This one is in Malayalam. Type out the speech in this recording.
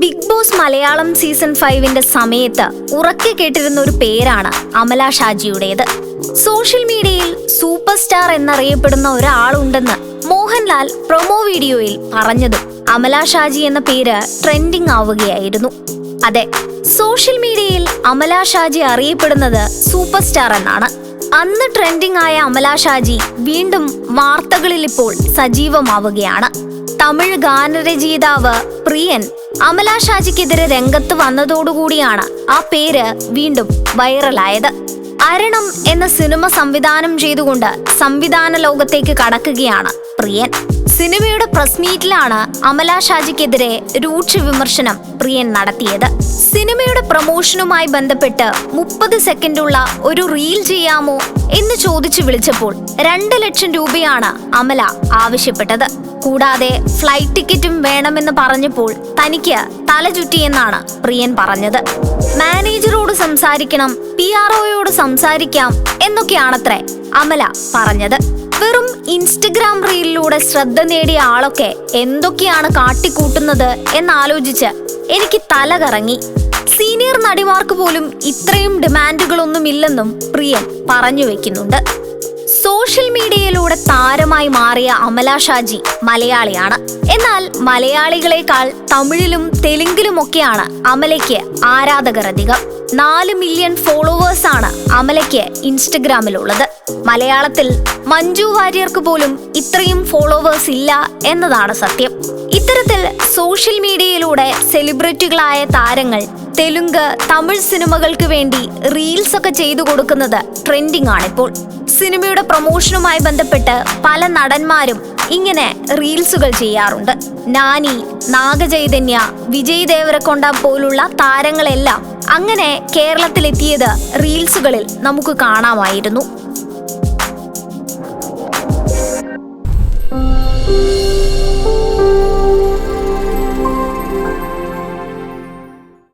ബിഗ് ബോസ് മലയാളം സീസൺ 5 സമയത്ത് ഉറക്കെ കേട്ടിരുന്ന ഒരു പേരാണ് അമല ഷാജിയുടേത്. സോഷ്യൽ മീഡിയയിൽ സൂപ്പർ സ്റ്റാർ എന്നറിയപ്പെടുന്ന ഒരാളുണ്ടെന്ന് മോഹൻലാൽ പ്രൊമോ വീഡിയോയിൽ പറഞ്ഞതും അമല ഷാജി എന്ന പേര് ട്രെൻഡിംഗ് ആവുകയായിരുന്നു. അതെ, സോഷ്യൽ മീഡിയയിൽ അമല ഷാജി അറിയപ്പെടുന്നത് സൂപ്പർ സ്റ്റാർ എന്നാണ്. അന്ന് ട്രെൻഡിംഗ് ആയ അമല ഷാജി വീണ്ടും വാർത്തകളിൽ ഇപ്പോൾ സജീവമാവുകയാണ്. തമിഴ് ഗാനരചയിതാവ് പ്രിയൻ അമല ഷാജിക്കെതിരെ രംഗത്ത് വന്നതോടുകൂടിയാണ് ആ പേര് വീണ്ടും വൈറലായത്. അരണം എന്ന സിനിമ സംവിധാനം ചെയ്തുകൊണ്ട് സംവിധാന ലോകത്തേക്ക് കടക്കുകയാണ് പ്രിയൻ. സിനിമയുടെ പ്രസ് മീറ്റിലാണ് അമല ഷാജിക്കെതിരെ രൂക്ഷ വിമർശനം പ്രിയൻ നടത്തിയത്. സിനിമയുടെ പ്രമോഷനുമായി ബന്ധപ്പെട്ട് 30 സെക്കൻഡുള്ള ഒരു റീൽ ചെയ്യാമോ എന്ന് ചോദിച്ചു വിളിച്ചപ്പോൾ 2 ലക്ഷം രൂപയാണ് അമല ആവശ്യപ്പെട്ടത്. കൂടാതെ ഫ്ലൈറ്റ് ടിക്കറ്റും വേണമെന്ന് പറഞ്ഞപ്പോൾ തനിക്ക് തലചുറ്റിയെന്നാണ് പ്രിയൻ പറഞ്ഞത്. മാനേജറോട് സംസാരിക്കണം, PROയോട് സംസാരിക്കാം എന്നൊക്കെയാണത്രേ അമല പറഞ്ഞത്. വെറും ഇൻസ്റ്റഗ്രാം റീലിലൂടെ ശ്രദ്ധ നേടിയ ആളൊക്കെ എന്തൊക്കെയാണ് കാട്ടിക്കൂട്ടുന്നത് എന്നാലോചിച്ച് എനിക്ക് തല കറങ്ങി. സീനിയർ നടിമാർക്ക് പോലും ഇത്രയും ഡിമാൻഡുകളൊന്നുമില്ലെന്നും പ്രിയൻ പറഞ്ഞു വെക്കുന്നുണ്ട്. സോഷ്യൽ മീഡിയയിലൂടെ താരമായി മാറിയ അമല ഷാജി മലയാളിയാണ്. എന്നാൽ മലയാളികളെക്കാൾ തമിഴിലും തെലുങ്കിലുമൊക്കെയാണ് അമലയ്ക്ക് ആരാധകർ അധികം. 4 മില്യൺ ഫോളോവേഴ്സാണ് അമലയ്ക്ക് ഇൻസ്റ്റഗ്രാമിലുള്ളത്. മലയാളത്തിൽ മഞ്ജു വാര്യർക്ക് പോലും ഇത്രയും ഫോളോവേഴ്സ് ഇല്ല എന്നതാണ് സത്യം. ഇത്തരത്തിൽ സോഷ്യൽ മീഡിയയിലൂടെ സെലിബ്രിറ്റികളായ താരങ്ങൾ തെലുങ്ക്, തമിഴ് സിനിമകൾക്ക് വേണ്ടി റീൽസ് ഒക്കെ ചെയ്തു കൊടുക്കുന്നത് ട്രെൻഡിംഗ് ആണിപ്പോൾ. സിനിമയുടെ പ്രൊമോഷനുമായി ബന്ധപ്പെട്ട് പല നടന്മാരും ഇങ്ങനെ റീൽസുകൾ ചെയ്യാറുണ്ട്. നാനി, നാഗചൈതന്യ, വിജയ് ദേവരക്കൊണ്ട പോലുള്ള താരങ്ങളെല്ലാം അങ്ങനെ കേരളത്തിലെത്തിയത് റീൽസുകളിൽ നമുക്ക് കാണാമായിരുന്നു.